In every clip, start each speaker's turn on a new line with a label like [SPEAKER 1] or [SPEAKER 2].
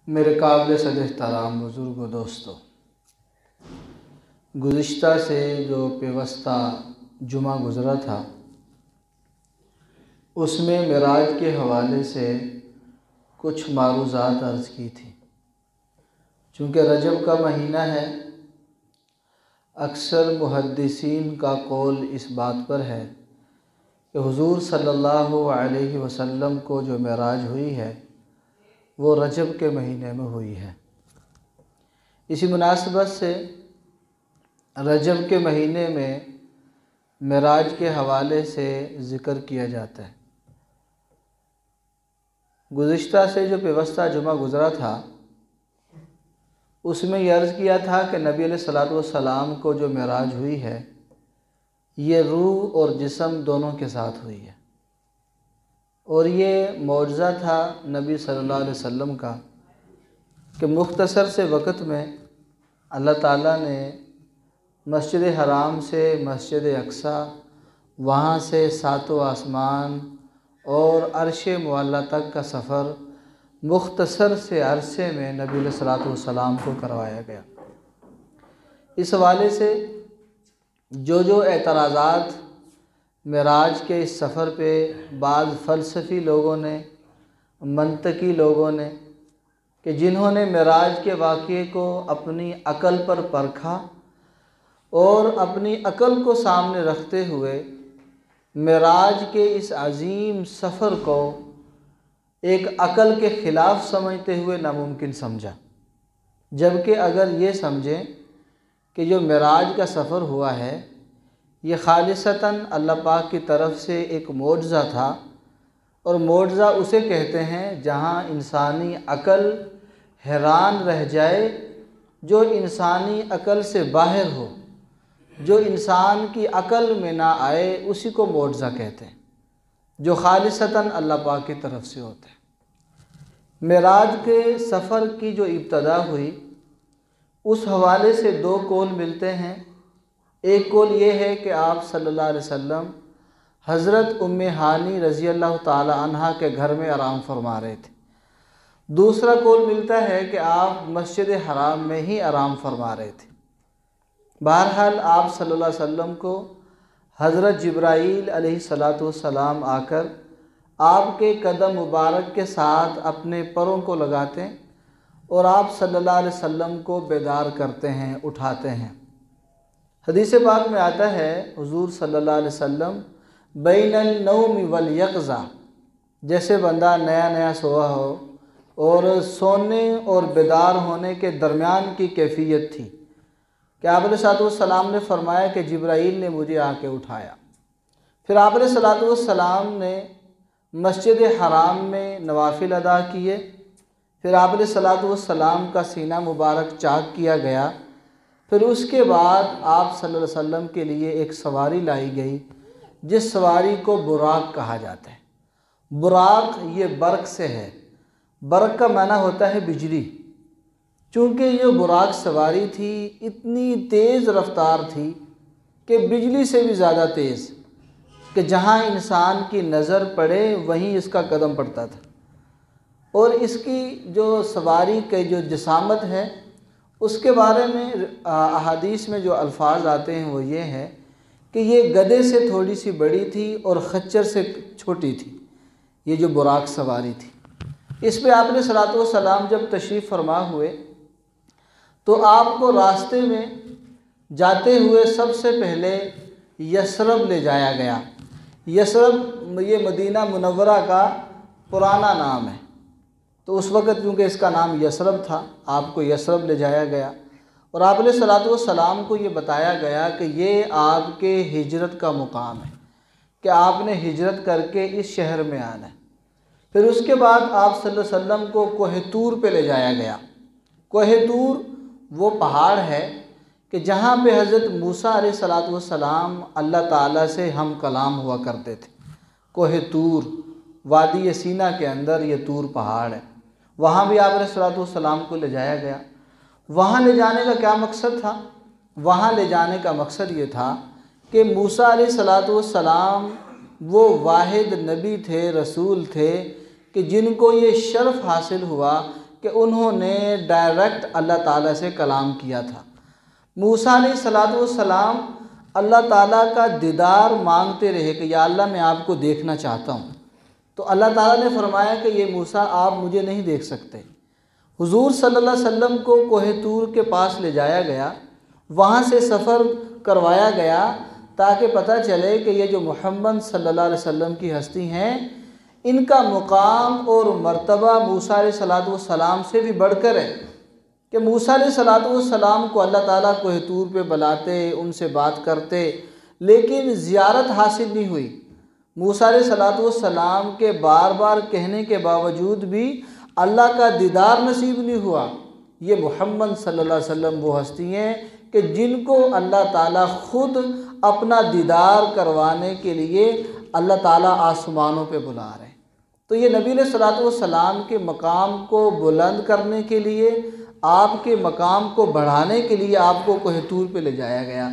[SPEAKER 1] मेरे काबिल सद-एहतराम बुज़ुर्ग दोस्तों, गुज़िश्ता से जो पेवस्ता जुमा गुज़रा था उसमें मेराज के हवाले से कुछ मारूज़ात अर्ज़ की थी। चूँकि रजब का महीना है, अक्सर मुहद्दिसीन का कौल इस बात पर है कि हुज़ूर सल्लल्लाहु अलैहि वसल्लम को जो मेराज हुई है वो रजब के महीने में हुई है। इसी मुनासिबत से रजब के महीने में मेराज के हवाले से ज़िक्र किया जाता है। गुज़िश्ता से जो पेवस्ता जुमा गुज़रा था उसमें यह अर्ज़ किया था कि नबी अलैहिस्सलातु वस्सलाम को जो मेराज हुई है ये रूह और जिस्म दोनों के साथ हुई है और ये मौजज़ा था नबी सल्लल्लाहु अलैहि वसल्लम का कि मुख्तसर से वक़्त में अल्लाह ताला ने मस्जिद हराम से मस्जिद अक्सा, वहाँ से सातों आसमान और अर्श मुअल्ला तक का सफ़र मुख्तसर से अरसे में नबी अलैहिस्सलातु वस्सलाम को करवाया गया। इस हवाले से जो एतराज़ात मेराज के इस सफ़र पे बाज़ फ़लसफ़ी लोगों ने, मंतकी लोगों ने, कि जिन्होंने मेराज के वाक़ये को अपनी अक़ल पर परखा और अपनी अक़ल को सामने रखते हुए मेराज के इस अज़ीम सफ़र को एक अक़ल के ख़िलाफ़ समझते हुए नामुमकिन समझा। जबकि अगर ये समझें कि जो मेराज का सफ़र हुआ है ये ख़ालिसतन अल्लाह पाक की तरफ से एक मौजज़ा था, और मौजज़ा उसे कहते हैं जहाँ इंसानी अक़ल हैरान रह जाए, जो इंसानी अक़ल से बाहर हो, जो इंसान की अक़ल में ना आए, उसी को मौजज़ा कहते हैं, जो ख़ालिसतन अल्लाह पाक की तरफ से होता है। मेराज के सफ़र की जो इब्तदा हुई उस हवाले से दो कौल मिलते हैं। एक कौल ये है कि आप सल्लल्लाहु अलैहि वसल्लम हज़रत उम्मे हानी रज़ी अल्लाह ताला अन्हा के घर में आराम फरमा रहे थे। दूसरा कौल मिलता है कि आप मस्जिद हराम में ही आराम फरमा रहे थे। बहरहाल आप सल्लल्लाहु अलैहि वसल्लम को हज़रत जिब्राईल अलैहिस्सलातु वस्सलाम आकर आपके कदम मुबारक के साथ अपने पैरों को लगाते और आप सल्लल्लाहु अलैहि वसल्लम को बेदार करते हैं, उठाते हैं। हदीस पाक में आता है हुज़ूर सल्लल्लाहु अलैहि वसल्लम बैनल नौम वल यक़ज़ा, जैसे बंदा नया नया सोया हो और सोने और बेदार होने के दरमियान की कैफियत थी कि आप अलैहिस्सलाम ने फरमाया कि जिब्राईल ने मुझे आके उठाया। फिर आप अलैहिस्सलाम ने मस्जिद हराम में नवाफिल अदा किए। फिर आप अलैहिस्सलाम का सीना मुबारक चाक किया गया। फिर उसके बाद आप सल्लल्लाहु अलैहि वसल्लम के लिए एक सवारी लाई गई जिस सवारी को बुराक कहा जाता है। बुराक ये बर्क़ से है, बर्क़ का माना होता है बिजली। चूँकि ये बुराक सवारी थी इतनी तेज़ रफ्तार थी कि बिजली से भी ज़्यादा तेज़, कि जहाँ इंसान की नज़र पड़े वहीं इसका कदम पड़ता था। और इसकी जो सवारी के जो जिसामत है उसके बारे में अहादीस में जो अल्फाज आते हैं वो ये हैं कि ये गधे से थोड़ी सी बड़ी थी और खच्चर से छोटी थी, ये जो बुराक सवारी थी। इस पे आपने सल्लल्लाहु अलैहि वसल्लम जब तशरीफ़ फरमा हुए तो आपको रास्ते में जाते हुए सबसे पहले यसरब ले जाया गया। यसरब ये मदीना मुनव्वरा का पुराना नाम है, तो उस वक़्त चूँकि इसका नाम यसरब था, आपको यसरब ले जाया गया और आप अलैहिस्सलातु वस्सलाम को ये बताया गया कि ये आपके हिजरत का मुकाम है, कि आपने हिजरत करके इस शहर में आना है। फिर उसके बाद आप सल्लल्लाहु अलैहि वसल्लम को कोह तूर पे ले जाया गया। कोह तूर वो पहाड़ है कि जहाँ पे हज़रत मूसा अलैहिस्सलातु वस्सलाम अल्लाह ताला से हम कलाम हुआ करते थे। कोह तूर वादी सीना के अंदर ये तूर पहाड़ है, वहाँ भी आप अलैहिस्सलातु वस्सलाम को ले जाया गया। वहाँ ले जाने का क्या मकसद था? वहाँ ले जाने का मकसद ये था कि मूसा अलैहिस्सलातु वस्सलाम वो वाहिद नबी थे, रसूल थे कि जिनको ये शर्फ़ हासिल हुआ कि उन्होंने डायरेक्ट अल्लाह ताला से कलाम किया था। मूसा अलैहिस्सलाम अल्लाह ताला का दीदार मांगते रहे कि या अल्लाह मैं आपको देखना चाहता हूँ। तो अल्लाह ताला ने फरमाया कि ये मूसा आप मुझे नहीं देख सकते। हुजूर सल्लल्लाहु अलैहि वसल्लम को कोहे तूर के पास ले जाया गया, वहाँ से सफ़र करवाया गया ताकि पता चले कि ये जो मोहम्मद सल्लल्लाहु अलैहि वसल्लम की हस्ती हैं, इनका मुकाम और मर्तबा मूसा अलैहिस्सलाम से भी बढ़कर है कि मूसा अलैहिस्सलाम को अल्लाह ताला कोहे तूर पे बुलाते, उनसे बात करते, लेकिन ज़ियारत हासिल नहीं हुई। मूसा अलैहिस्सलाम के बार बार कहने के बावजूद भी अल्लाह का दीदार नसीब नहीं हुआ। ये मोहम्मद सल्लल्लाहु अलैहि वसल्लम वो हस्ती हैं कि जिनको अल्लाह ताला ख़ुद अपना दीदार करवाने के लिए अल्लाह ताला आसमानों पे बुला रहे हैं। तो ये नबी अलैहिस्सलाम के मकाम को बुलंद करने के लिए, आपके मकाम को बढ़ाने के लिए आपको कोहे तूर पे ले जाया गया।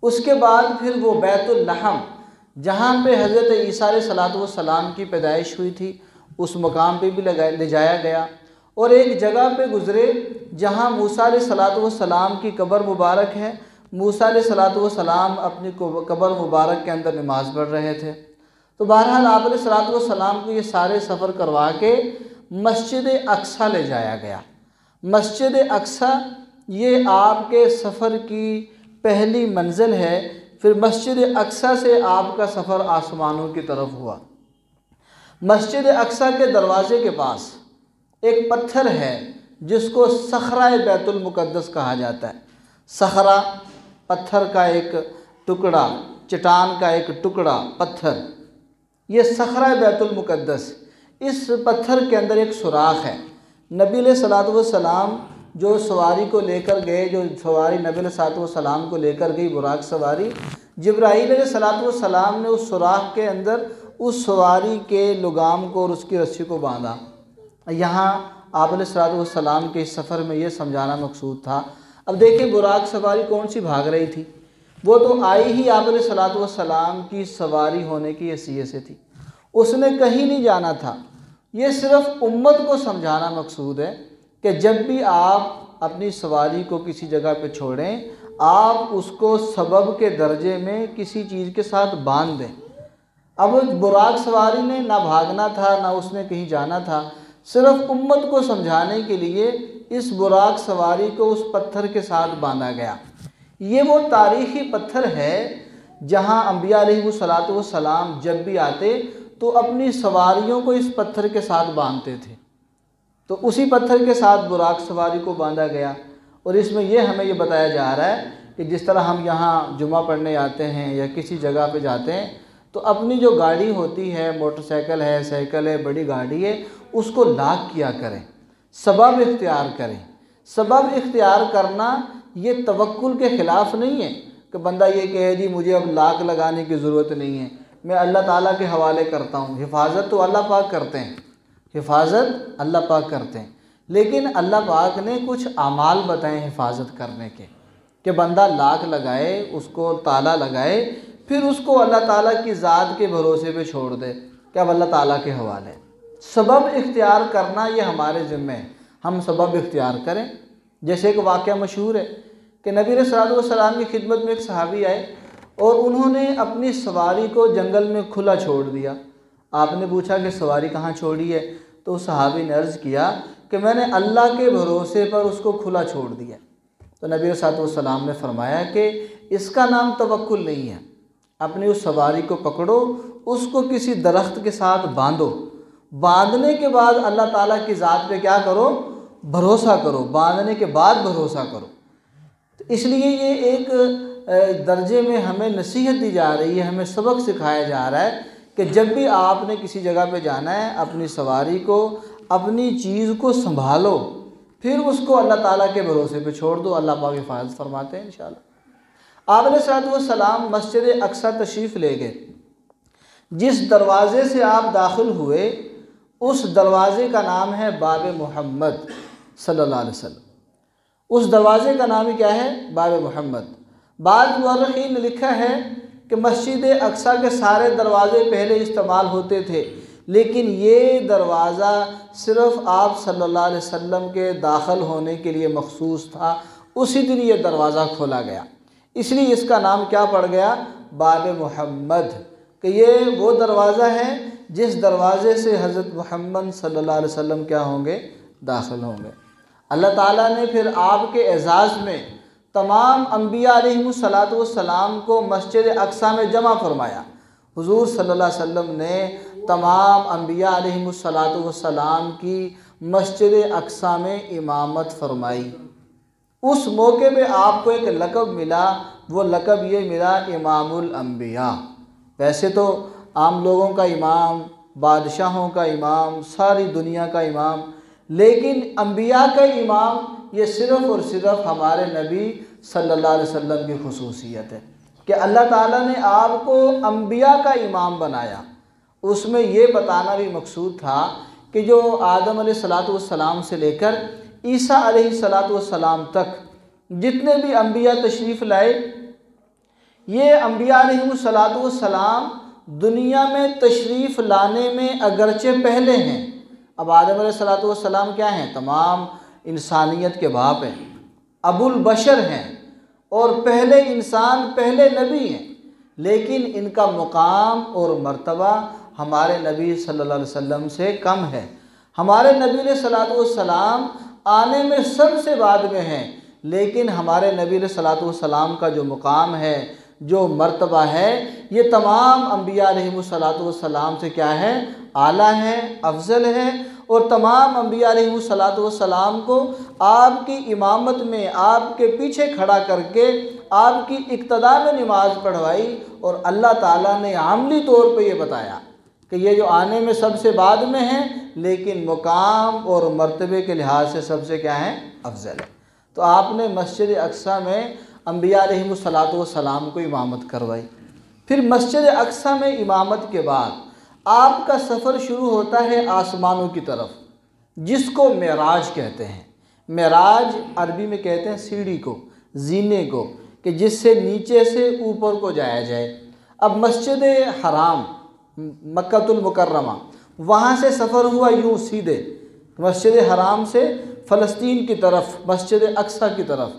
[SPEAKER 1] उसके बाद फिर वो बैतुल लहम, जहाँ पे हज़रत ईसा अलैहिस्सलाम की पैदाइश हुई थी, उस मकाम पे भी ले जाया गया। और एक जगह पे गुज़रे जहाँ मूसा अलैहिस्सलाम की कब्र मुबारक है। मूसा अलैहिस्सलाम अपनी कब्र मुबारक के अंदर नमाज़ पढ़ रहे थे। तो बहरहाल आप अलैहिस्सलाम को ये सारे सफ़र करवा के मस्जिद अक्सा ले जाया गया। मस्जिद अक्सा ये आपके सफ़र की पहली मंजिल है। फिर मस्जिद अक्सा से आपका सफ़र आसमानों की तरफ हुआ। मस्जिद अक्सा के दरवाज़े के पास एक पत्थर है जिसको सखराए बैतुल मुक़द्दस कहा जाता है। सखरा पत्थर का एक टुकड़ा, चट्टान का एक टुकड़ा पत्थर, ये सखराए बैतुल मुक़द्दस। इस पत्थर के अंदर एक सुराख है। नबी अलैहिस्सलाम जो सवारी को लेकर गए, जो सवारी नबी अलैहिस्सलाम को लेकर गई बुराक सवारी, जिब्राईल अलैहिस्सलाम ने उस सुराख के अंदर उस सवारी के लुगाम को और उसकी रस्सी को बांधा। यहाँ आप अलैहिस्सलाम के इस सफ़र में ये समझाना मकसूद था। अब देखिए बुराक सवारी कौन सी भाग रही थी, वो तो आई ही आप अलैहिस्सलाम की सवारी होने की हैसियत से थी। उसने कहीं नहीं जाना था। ये सिर्फ़ उम्मत को समझाना मकसूद है कि जब भी आप अपनी सवारी को किसी जगह पे छोड़ें, आप उसको सबब के दर्जे में किसी चीज़ के साथ बांध दें। अब बुराक सवारी ने ना भागना था, ना उसने कहीं जाना था। सिर्फ़ उम्मत को समझाने के लिए इस बुराक सवारी को उस पत्थर के साथ बांधा गया। ये वो तारीख़ी पत्थर है जहाँ अम्बिया अलैहिमुस्सलाम जब भी आते तो अपनी सवारियों को इस पत्थर के साथ बांधते थे। तो उसी पत्थर के साथ बुराक सवारी को बांधा गया। और इसमें यह हमें ये बताया जा रहा है कि जिस तरह हम यहाँ जुमा पढ़ने आते हैं या किसी जगह पे जाते हैं तो अपनी जो गाड़ी होती है, मोटरसाइकिल है, साइकिल है, बड़ी गाड़ी है, उसको लाक किया करें, सबब इख्तियार करें। सबब इख्तियार करना ये तवक्कुल के ख़िलाफ़ नहीं है कि बंदा ये कहे जी मुझे अब लाक लगाने की ज़रूरत नहीं है, मैं अल्लाह ताला के हवाले करता हूँ। हिफाजत तो अल्लाह पाक करते हैं, हिफाजत अल्लाह पाक करते हैं, लेकिन अल्लाह पाक ने कुछ अमाल बताए हिफाजत करने के कि बंदा लाक लगाए, उसको ताला लगाए, फिर उसको अल्लाह ताला की ज़ात के भरोसे पे छोड़ दे कि अब अल्लाह ताला के हवाले। सबब इख्तियार करना ये हमारे ज़िम्मे है, हम सबब इख्तियार करें। जैसे एक वाक़या मशहूर है कि नबी अलैहिस्सलाम की खिदमत में एक सहाबी आए और उन्होंने अपनी सवारी को जंगल में खुला छोड़ दिया। आपने पूछा कि सवारी कहाँ छोड़ी है? तो उस सहाबी ने अर्ज़ किया कि मैंने अल्लाह के भरोसे पर उसको खुला छोड़ दिया। तो नबी अलैहिस्सलाम ने फरमाया कि इसका नाम तवक्कुल नहीं है। अपनी उस सवारी को पकड़ो, उसको किसी दरख्त के साथ बांधो, बांधने के बाद अल्लाह ताला की ज़ात पे क्या करो? भरोसा करो, बांधने के बाद भरोसा करो। तो इसलिए ये एक दर्जे में हमें नसीहत दी जा रही है, हमें सबक सिखाया जा रहा है कि जब भी आपने किसी जगह पे जाना है, अपनी सवारी को, अपनी चीज़ को संभालो, फिर उसको अल्लाह ताला के भरोसे पे छोड़ दो। अल्लाह पाक हिफाजत फरमाते हैं इंशाअल्लाह। आप अलैहिस्सलाम मस्जिद अक्सा तशरीफ़ ले गए। जिस दरवाज़े से आप दाखिल हुए उस दरवाज़े का नाम है बाब मोहम्मद सल्लल्लाहु अलैहि वसल्लम। उस दरवाज़े का नाम ही क्या है? बाब मोहम्मद। बाद मुअर्रिख़ीन ने लिखा है कि मस्जिद अक्सा के सारे दरवाज़े पहले इस्तेमाल होते थे, लेकिन ये दरवाज़ा सिर्फ़ आप सल्लल्लाहु अलैहि वसल्लम के दाखिल होने के लिए मखसूस था। उसी दिन ये दरवाज़ा खोला गया, इसलिए इसका नाम क्या पड़ गया, बाब मोहम्मद, कि ये वो दरवाज़ा है जिस दरवाज़े से हज़रत मोहम्मद सल्लल्लाहु अलैहि वसल्लम क्या होंगे, दाखिल होंगे। अल्लाह ताला ने फिर आपके एज़ाज़ में तमाम अम्बिया अलैहिमुस्सलातु वस्सलाम को मस्जिद अक़सा में जमा फरमाया। हुज़ूर सल्लल्लाहु अलैहि वसल्लम ने तमाम अम्बिया अलैहिमुस्सलातु वस्सलाम की मस्जिद अक़सा में इमामत फरमाई। उस मौके पे आपको एक लक़ब मिला, वो लक़ब ये मिला इमामुल अम्बिया। वैसे तो आम लोगों का इमाम, बादशाहों का इमाम, सारी दुनिया का इमाम, लेकिन अम्बिया का इमाम ये सिर्फ़ और सिर्फ हमारे नबी सल्लल्लाहु अलैहि वसल्लम की खुसूसियत है कि अल्लाह ताला ने आपको अम्बिया का इमाम बनाया। उसमें ये बताना भी मकसूद था कि जो आदम अलैहिस्सलातु वस्सलाम से लेकर ईसा अलैहिस्सलातु वस्सलाम तक जितने भी अम्बिया तशरीफ़ लाए, ये अम्बिया अलैहिस्सलातु वस्सलाम दुनिया में तशरीफ़ लाने में अगरचे पहले हैं। अब आदम अलैहिस्सलातु वस्सलाम क्या हैं, तमाम इंसानियत के बाप हैं, अबुल बशर हैं और पहले इंसान, पहले नबी हैं, लेकिन इनका मुकाम और मर्तबा हमारे नबी सल्लल्लाहु अलैहि वसल्लम से कम है। हमारे नबी अलैहिस्सलातु वस्सलाम आने में सबसे बाद में हैं, लेकिन हमारे नबी अलैहिस्सलातु वस्सलाम का जो मुकाम है, जो मर्तबा है, ये तमाम अम्बिया अलैहिमुस्सलातु वस्सलाम से क्या है, आला है, अफजल है। और तमाम अम्बिया अलैहिमुस्सलातु वस्सलाम को आपकी इमामत में आपके पीछे खड़ा करके आपकी इक्तदा में नमाज पढ़वाई और अल्लाह ताला ने आमली तौर पे ये बताया कि ये जो आने में सबसे बाद में हैं, लेकिन मुकाम और मर्तबे के लिहाज से सबसे क्या है, अफजल है। तो आपने मस्जिद अक़सा में अम्बिया अलैहिमुस्सलातु वस्सलाम को इमामत करवाई। फिर मस्जिद अक़सा में इमामत के बाद आपका सफ़र शुरू होता है आसमानों की तरफ, जिसको मेराज कहते हैं। मेराज अरबी में कहते हैं सीढ़ी को, जीने को, कि जिससे नीचे से ऊपर को जाया जाए। अब मस्जिद हराम मक्कातुल मुकर्रमा, वहाँ से सफ़र हुआ यूँ सीधे मस्जिद हराम से फ़लस्तीन की तरफ, मस्जिद अक़सा की तरफ।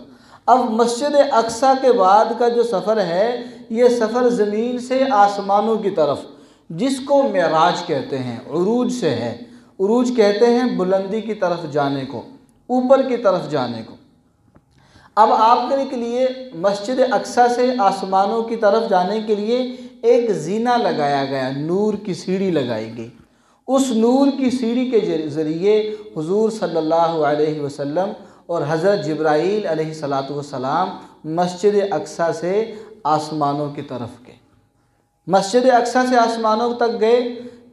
[SPEAKER 1] अब मस्जिद अक़सा के बाद का जो सफ़र है, ये सफ़र ज़मीन से आसमानों की तरफ, जिसको मेराज कहते हैं, उरूज से है। उरूज कहते हैं बुलंदी की तरफ जाने को, ऊपर की तरफ जाने को। अब आपके लिए मस्जिद अक़सा से आसमानों की तरफ जाने के लिए एक जीना लगाया गया, नूर की सीढ़ी लगाई गई। उस नूर की सीढ़ी के ज़रिए हुज़ूर सल्लल्लाहु अलैहि वसल्लम और हज़रत जिब्राईल अलैहिस्सलातु वस्सलाम मस्जिद अक़सा से आसमानों की तरफ गए। मस्जिद अक़सा से आसमानों तक गए।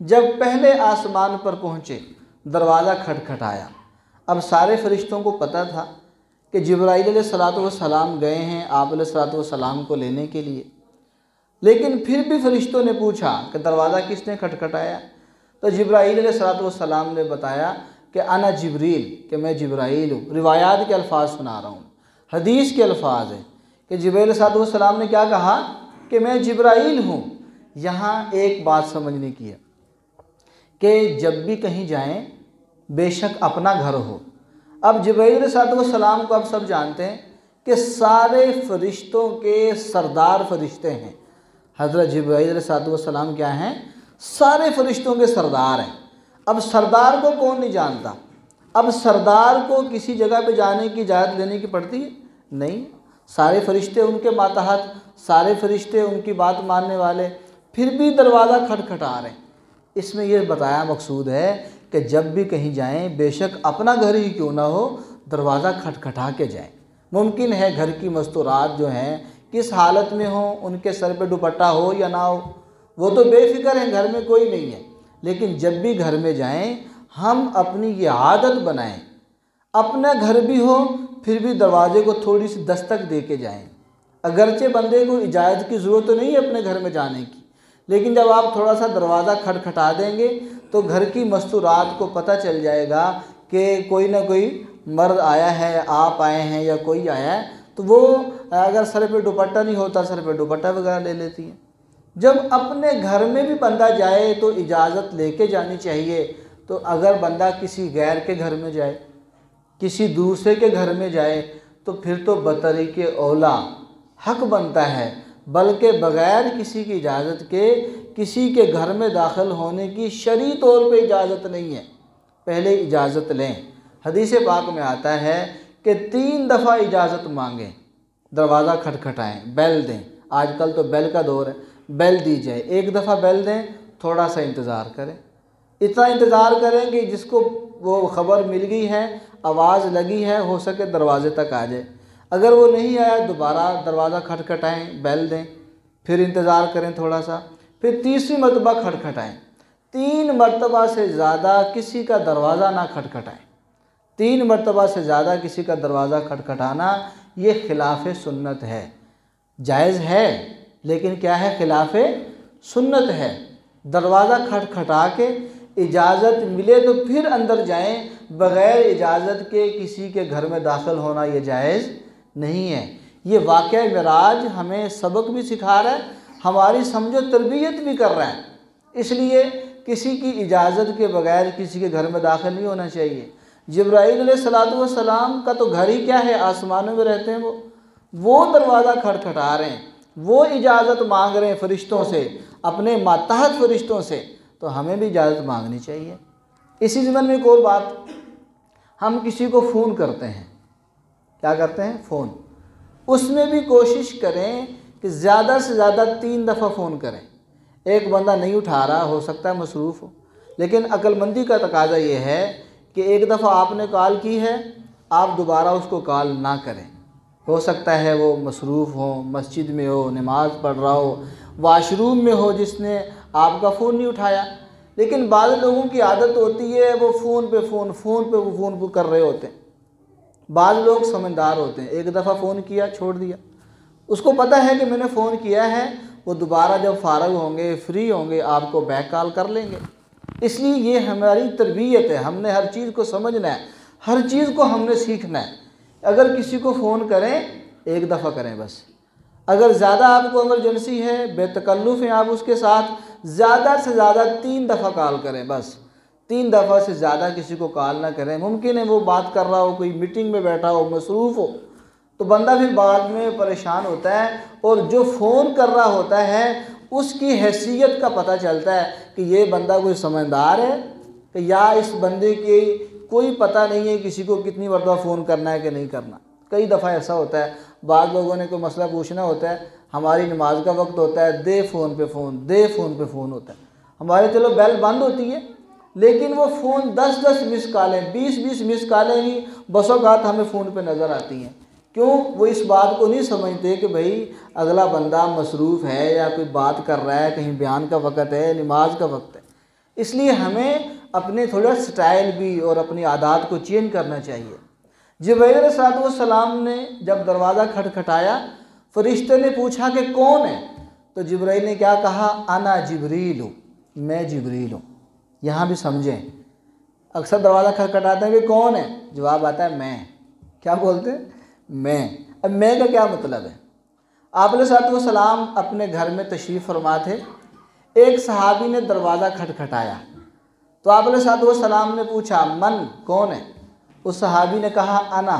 [SPEAKER 1] जब पहले आसमान पर पहुँचे, दरवाज़ा खटखटाया। अब सारे फरिश्तों को पता था कि जिब्राईल अलैहिस्सलातु वस्सलाम गए हैं आप अलैहिस्सलातु वस्सलाम को लेने के लिए, लेकिन फिर भी फरिश्तों ने पूछा कि दरवाज़ा किसने खटखटाया। तो जिब्राईल अलैहिस्सलातु वस्सलाम ने बताया कि अना जिब्रील, कि मैं जिब्राईल हूँ। रिवायात के अल्फाज सुना रहा हूँ, हदीस के अल्फाज हैं कि जिब्राईल अलैहिस्सलातु वस्सलाम ने क्या कहा कि मैं जिब्राईल हूँ। यहाँ एक बात समझने की है कि जब भी कहीं जाएं, बेशक अपना घर हो। अब जिब्राईल अलैहिस्सलाम को आप सब जानते हैं कि सारे फरिश्तों के सरदार फरिश्ते हैं। हज़रत जिब्राईल अलैहिस्सलाम क्या हैं, सारे फरिश्तों के सरदार हैं। अब सरदार को कौन नहीं जानता। अब सरदार को किसी जगह पे जाने की इजाज़त लेने की पड़ती है? नहीं, सारे फरिश्ते उनके मातहत, सारे फरिश्ते उनकी बात मानने वाले, फिर भी दरवाज़ा खटखटा रहे हैं। इसमें यह बताया मकसूद है कि जब भी कहीं जाएं, बेशक अपना घर ही क्यों ना हो, दरवाज़ा खटखटा के जाएं। मुमकिन है घर की मस्तूरात जो हैं किस हालत में हो, उनके सर पे दुपट्टा हो या ना हो, वो तो बेफिक्र हैं, घर में कोई नहीं है। लेकिन जब भी घर में जाएं, हम अपनी ये आदत बनाएं, अपना घर भी हो फिर भी दरवाजे को थोड़ी सी दस्तक दे के जाएँ। अगरचे बंदे को इजाज़त की ज़रूरत तो नहीं है अपने घर में जाने की, लेकिन जब आप थोड़ा सा दरवाज़ा खटखटा देंगे तो घर की मस्तूरात को पता चल जाएगा कि कोई ना कोई मर्द आया है, आप आए हैं या कोई आया है। तो वो अगर सर पे दुपट्टा नहीं होता, सर पे दुपट्टा वगैरह ले लेती हैं। जब अपने घर में भी बंदा जाए तो इजाज़त लेके जानी चाहिए। तो अगर बंदा किसी गैर के घर में जाए, किसी दूसरे के घर में जाए, तो फिर तो बतरीके औला हक बनता है, बल्कि बग़ैर किसी की इजाज़त के किसी के घर में दाखिल होने की शरई तौर पे इजाज़त नहीं है। पहले इजाज़त लें। हदीस पाक में आता है कि 3 दफ़ा इजाज़त मांगें, दरवाज़ा खटखटाएं, बेल दें। आजकल तो बेल का दौर है, बेल दी जाए। 1 दफ़ा बेल दें, थोड़ा सा इंतज़ार करें। इतना इंतज़ार करें कि जिसको वो ख़बर मिल गई है, आवाज़ लगी है, हो सके दरवाज़े तक आ जाए। अगर वो नहीं आया, दोबारा दरवाज़ा खटखटाएं, बेल दें, फिर इंतज़ार करें थोड़ा सा, फिर तीसरी मरतबा खटखटाएं। 3 मरतबा से ज़्यादा किसी का दरवाज़ा ना खटखटाएं। 3 मरतबा से ज़्यादा किसी का दरवाज़ा खटखटाना ये खिलाफ़ सुन्नत है। जायज़ है, लेकिन क्या है, खिलाफ़ सुन्नत है। दरवाज़ा खटखटा के इजाज़त मिले तो फिर अंदर जाएं, बग़ैर इजाज़त के किसी के घर में दाखिल होना ये जायज़ नहीं है। ये वाक़या मिराज हमें सबक भी सिखा रहा है, हमारी समझो तरबियत भी कर रहा है। इसलिए किसी की इजाज़त के बग़ैर किसी के घर में दाखिल नहीं होना चाहिए। जिब्राईल अलैहिस्सलातु वस्सलाम का तो घर ही क्या है, आसमानों में रहते हैं। वो दरवाज़ा खटखटा रहे हैं, वो इजाज़त मांग रहे हैं फ़रिश्तों से, अपने मातहत फ़रिश्तों से, तो हमें भी इजाज़त मांगनी चाहिए। इसी ज़मन में एक और बात, हम किसी को फ़ोन करते हैं, क्या करते हैं, फ़ोन। उसमें भी कोशिश करें कि ज़्यादा से ज़्यादा 3 दफ़ा फ़ोन करें। एक बंदा नहीं उठा रहा, हो सकता है मसरूफ़ हो, लेकिन अक्लमंदी का तकाज़ा ये है कि एक दफ़ा आपने कॉल की है, आप दोबारा उसको कॉल ना करें। हो सकता है वो मसरूफ़ हो, मस्जिद में हो, नमाज़ पढ़ रहा हो, वाशरूम में हो, जिसने आपका फ़ोन नहीं उठाया। लेकिन बाद लोगों की आदत होती है वो फ़ोन पे फ़ोन कर रहे होते हैं। बाद लोग समझदार होते हैं, एक दफ़ा फ़ोन किया, छोड़ दिया। उसको पता है कि मैंने फ़ोन किया है, वो दोबारा जब फ़ारग होंगे, फ्री होंगे, आपको बैक कॉल कर लेंगे। इसलिए ये हमारी तरबियत है, हमने हर चीज़ को समझना है, हर चीज़ को हमने सीखना है। अगर किसी को फ़ोन करें, 1 दफ़ा करें बस। अगर ज़्यादा आपको इमरजेंसी है, बेतकल्लुफ़ हैं आप उसके साथ, ज़्यादा से ज़्यादा 3 दफ़ा कॉल करें बस। 3 दफ़ा से ज़्यादा किसी को कॉल ना करें। मुमकिन है वो बात कर रहा हो, कोई मीटिंग में बैठा हो, मसरूफ़ हो, तो बंदा फिर बाद में परेशान होता है, और जो फ़ोन कर रहा होता है उसकी हैसियत का पता चलता है कि ये बंदा कोई समझदार है, कि या इस बंदे की कोई पता नहीं है किसी को कितनी मरतबा फ़ोन करना है कि नहीं करना। कई दफ़ा ऐसा होता है, बाद लोगों ने कोई मसला पूछना होता है, हमारी नमाज का वक्त होता है, दे फ़ोन पे फ़ोन होता है। हमारे चलो बेल बंद होती है, लेकिन वो फ़ोन 10-10 मिस कॉलें, 20-20 मिस कॉलें ही बसों-औक़ात हमें फ़ोन पे नज़र आती हैं। क्यों? वो इस बात को नहीं समझते कि भाई अगला बंदा मसरूफ़ है या कोई बात कर रहा है, कहीं बयान का वक़्त है, नमाज का वक्त है। इसलिए हमें अपने थोड़ा स्टाइल भी और अपनी आदत को चेंज करना चाहिए। जिब्राईल अलैहिस्सलाम ने जब दरवाज़ा खटखटाया, फ़रिश्ते ने पूछा कि कौन है, तो जिब्राईल ने क्या कहा, अना जिब्रील हूँ, मैं जिब्रील हूँ। यहाँ भी समझें, अक्सर दरवाज़ा खटखटाते हैं कि कौन है, जवाब आता है मैं। क्या बोलते हैं, मैं। अब मैं का क्या मतलब है? आप अलैहिस्सलाम अपने घर में तशरीफ़ फरमा थे, एक सहाबी ने दरवाज़ा खटखटाया, तो आप अलैहिस्सलाम ने पूछा मन, कौन है? उस सहाबी ने कहा अना।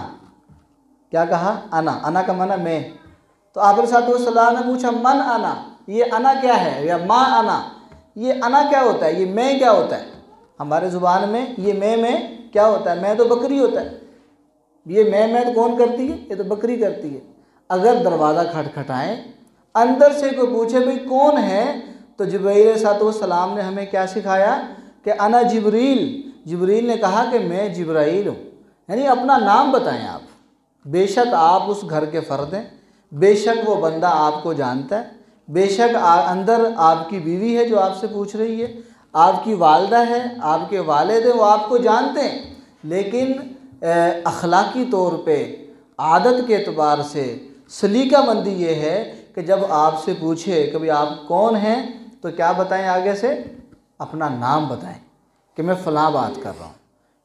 [SPEAKER 1] क्या कहा, अना। अना का माना मैं। तो आप अलैहिस्सलाम ने पूछा मन अना, ये अना क्या है, या माँ अना, ये अना क्या होता है, ये मैं क्या होता है? हमारे ज़ुबान में ये मैं क्या होता है? मैं तो बकरी होता है। ये मैं तो कौन करती है, ये तो बकरी करती है। अगर दरवाज़ा खटखटाएं, अंदर से कोई पूछे भाई कौन है, तो जिब्राईल अलैहिस्सलाम ने हमें क्या सिखाया कि अना जिब्रील। जिब्रील ने कहा कि मैं जिब्राईल हूँ, यानी अपना नाम बताएं आप। बेशक आप उस घर के फ़र्द हैं, बेशक वो बंदा आपको जानता है, बेशक अंदर आपकी बीवी है जो आपसे पूछ रही है, आपकी वालदा है, आपके वालिद हैं, वो आपको जानते हैं। लेकिन अखलाकी तौर पे, आदत के एतबार से सलीकामंदी ये है कि जब आपसे पूछे कि भाई आप कौन हैं, तो क्या बताएं, आगे से अपना नाम बताएं कि मैं फ़लाँ बात कर रहा हूँ,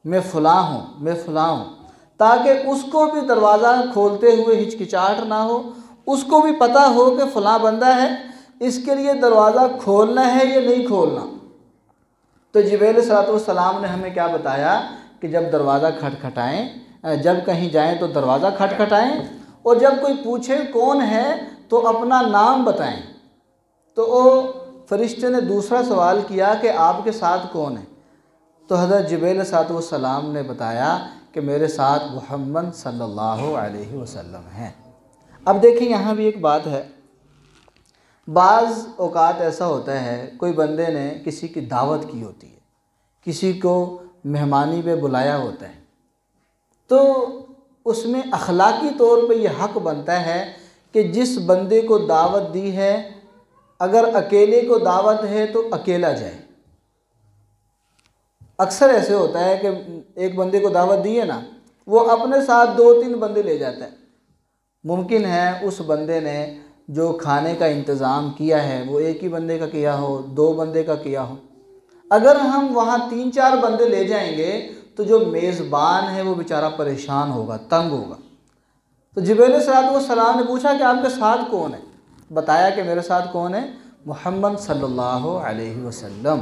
[SPEAKER 1] मैं फ़लाँ हूँ, मैं फ़लाँ हूँ, ताकि उसको भी दरवाज़ा खोलते हुए हिचकिचाहट ना हो, उसको भी पता हो कि फ़लाँ बंदा है, इसके लिए दरवाज़ा खोलना है या नहीं खोलना। तो जिब्रील अलैहिस्सलाम ने हमें क्या बताया कि जब दरवाज़ा खटखटाएं, जब कहीं जाएं तो दरवाज़ा खटखटाएं, और जब कोई पूछे कौन है तो अपना नाम बताएं। तो वो फरिश्ते ने दूसरा सवाल किया कि आपके साथ कौन है। तो हज़रत जिब्रील अलैहिस्सलाम ने बताया कि मेरे साथ मुहम्मद सल्लल्लाहु अलैहि वसल्लम हैं। अब देखिए यहाँ भी एक बात है, बाज़ औक़ात ऐसा होता है कोई बंदे ने किसी की दावत की होती है, किसी को मेहमानी पे बुलाया होता है, तो उसमें अखलाकी तौर पे ये हक़ बनता है कि जिस बंदे को दावत दी है, अगर अकेले को दावत है तो अकेला जाए। अक्सर ऐसे होता है कि एक बंदे को दावत दी है ना, वो अपने साथ 2-3 बंदे ले जाता है। मुमकिन है उस बंदे ने जो खाने का इंतज़ाम किया है वो एक ही बंदे का किया हो, 2 बंदे का किया हो। अगर हम वहाँ 3-4 बंदे ले जाएंगे तो जो मेज़बान है वो बेचारा परेशान होगा, तंग होगा। तो जिब्रील अलैहिस्सलाम ने पूछा कि आपके साथ कौन है। बताया कि मेरे साथ कौन है, मुहम्मद सल्लल्लाहु अलैहि वसल्लम।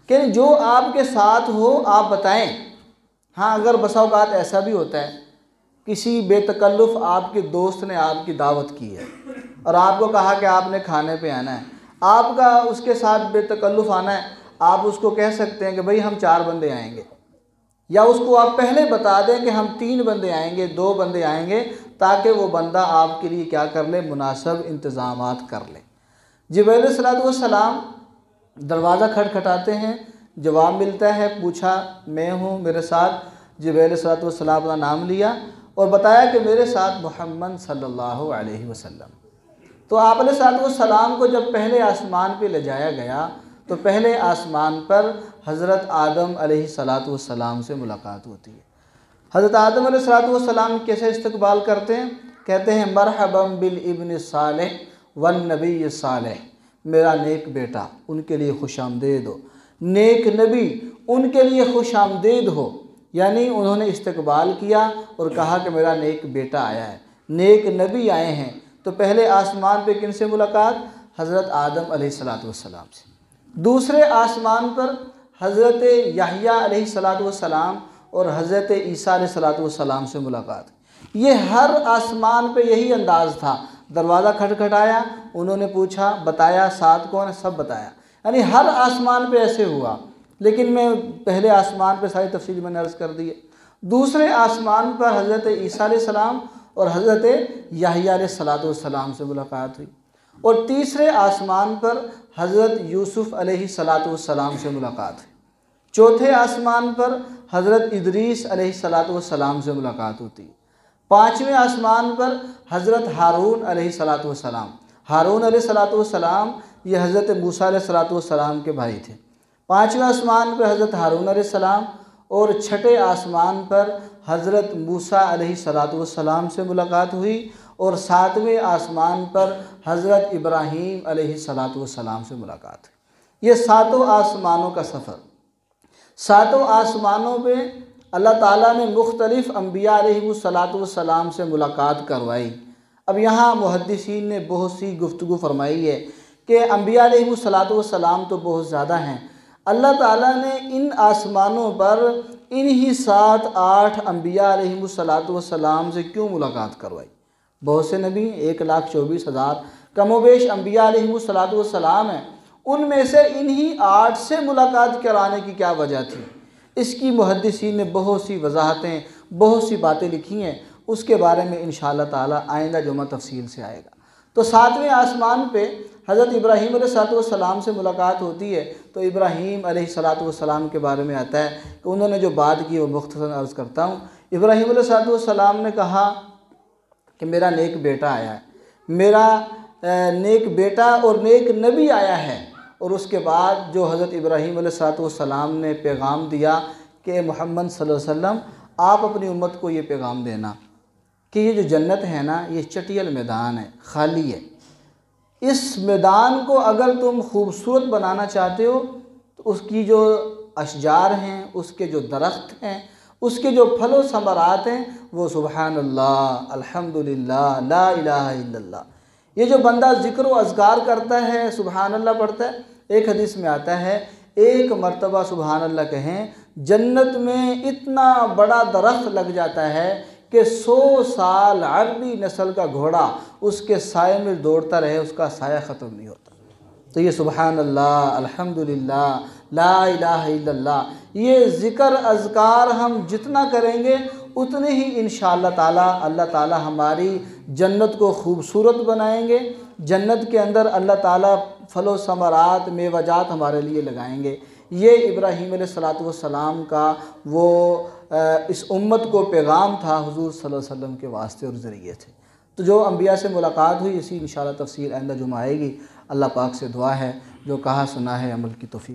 [SPEAKER 1] कि जो आपके साथ हो आप बताएं। हाँ, अगर बसा औक़ात ऐसा भी होता है किसी बेतकल्लुफ़ आपके दोस्त ने आपकी दावत की है और आपको कहा कि आपने खाने पे आना है, आपका उसके साथ बेतकल्लुफ़ आना है, आप उसको कह सकते हैं कि भाई हम 4 बंदे आएंगे, या उसको आप पहले बता दें कि हम 3 बंदे आएंगे, 2 बंदे आएंगे, ताकि वो बंदा आपके लिए क्या कर ले, मुनासिब इंतज़ामात कर ले। जिब्रील अलैहिस्सलाम दरवाज़ा खटखटाते हैं, जवाब मिलता है, पूछा मैं हूँ, मेरे साथ। जिब्रील अलैहिस्सलाम का नाम लिया और बताया कि मेरे साथ मुहम्मद सल्लल्लाहु अलैहि वसल्लम। तो आप अलैहिस्सलाम को जब पहले आसमान पे ले जाया गया तो पहले आसमान पर हज़रत आदम अलैहिस्सलाम से मुलाकात होती है। हज़रत आदम अलैहिस्सलाम कैसे इस्तकबाल करते हैं, कहते हैं मरहबम बिल इब्न सालेह वन नबी सालेह, मेरा नेक बेटा, उनके लिए खुश आमदीद हो, नेक नबी, उनके लिए खुश आमदीद हो। यानी उन्होंने इस्तकबाल किया और कहा कि मेरा नेक बेटा आया है, नेक नबी आए हैं। तो पहले आसमान पे किन से मुलाकात, हज़रत आदम अलैहिस्सलाम से। दूसरे आसमान पर हज़रत याह्या अलैहिस्सलाम और हज़रत ईसा अलैहिस्सलाम से मुलाकात। ये हर आसमान पे यही अंदाज़ था, दरवाज़ा खटखटाया, उन्होंने पूछा, बताया साथ कौन है, सब बताया। यानी हर आसमान पे ऐसे हुआ। लेकिन मैं पहले आसमान पे सारी तफसील मैंने अर्ज़ कर दी है। दूसरे आसमान पर हज़रत ईसा अलैहिस्सलाम और हज़रत याह्या अलैहिस्सलाम से मुलाकात हुई। और तीसरे आसमान पर हज़रत यूसुफ़ अलैहिस्सलाम से मुलाकात हुई। चौथे आसमान पर हज़रत इदरीस अलैहिस्सलाम से मुलाकात होती है। पाँचवें आसमान पर हज़रत हारून अलैहिस्सलाम। हारून अलैहिस्सलाम ये हज़रत मूसा अलैहिस्सलाम के भाई थे। पाँचवें आसमान पर हज़रत हारून अलैहिस्सलाम और छठे आसमान पर हज़रत मूसा अलैहिस्सलाम से मुलाकात हुई। और सातवें आसमान पर हज़रत इब्राहीम अलैहिस्सलाम से मुलाकात हुई। ये सातों आसमानों का सफ़र, सातों आसमानों पे अल्लाह ताला ने मुख्तलिफ़ अम्बिया अलैहिस्सलाम से मुलाकात करवाई। अब यहाँ मुहद्दिसीन ने बहुत सी गुफ्तगू फरमाई है कि अम्बिया अलैहिस्सलाम तो बहुत ज़्यादा हैं। अल्लाह ताला ने इन आसमानों पर इन्हीं 7-8 अम्बिया अलैहिस्सलाम से क्यों मुलाकात करवाई। बहुत से नबी 1,24,000 कमोबेश अम्बिया अलैहिस्सलाम हैं, उनमें से इन्हीं 8 से मुलाकात कराने की क्या वजह थी। इसकी मुहद्दिसीन ने बहुत सी वजाहतें, बहुत सी बातें लिखी हैं, उसके बारे में इंशाअल्लाह ताला आइंदा जुमा तफसील से आएगा। तो सातवें आसमान पे हज़रत इब्राहीम अलैहिस्सलाम से मुलाकात होती है। तो इब्राहीम अलैहिस्सलाम के बारे में आता है कि उन्होंने जो बात की वो मुख्तसर अर्ज़ करता हूँ। इब्राहीम अलैहिस्सलाम ने कहा कि मेरा नेक बेटा आया है, मेरा नेक बेटा और नेक नबी आया है। और उसके बाद जो हज़रत इब्राहीम अलैहिस्सलाम ने पैगाम दिया कि मोहम्मद सल्लल्लाहु अलैहि वसल्लम आप अपनी उम्मत को ये पैगाम देना कि ये जो जन्नत है ना, ये चटियल मैदान है, खाली है। इस मैदान को अगर तुम खूबसूरत बनाना चाहते हो तो उसकी जो अशजार हैं, उसके जो दरख्त हैं, उसके जो फलो समरात हैं, वो सुबहानल्लाह, अल्हम्दुलिल्लाह, ला इलाहा इल्लल्लाह, ये जो बंदा ज़िक्र व अज़कार करता है, सुबहान अल्लाह पढ़ता है, एक हदीस में आता है एक मर्तबा सुबहान अल्लाह कहें, जन्नत में इतना बड़ा दरख्त लग जाता है कि 100 साल अरबी नस्ल का घोड़ा उसके साए में दौड़ता रहे, उसका साया ख़त्म नहीं होता। तो ये सुबहान अल्लाह, अल्हम्दुलिल्लाह, ला इलाहा इल्लल्लाह, ये ज़िक्र अज़कार हम जितना करेंगे उतने ही इंशाअल्लाह ताला अल्लाह ताला हमारी जन्नत को खूबसूरत बनाएंगे। जन्नत के अंदर अल्लाह ताला फलो समरात मेवजात हमारे लिए लगाएंगे। ये इब्राहीम अलैहिस्सलातु वस्सलाम का वो इस उम्मत को पैगाम था, हुज़ूर सल्लल्लाहु अलैहि वसल्लम के वास्ते और ज़रिए थे। तो जो अम्बिया से मुलाकात हुई, इसी इंशाअल्लाह तफ़सीर आइंदा जुमा आएगी। अल्लाह पाक से दुआ है जो कहा सुना है अमल की तौफीक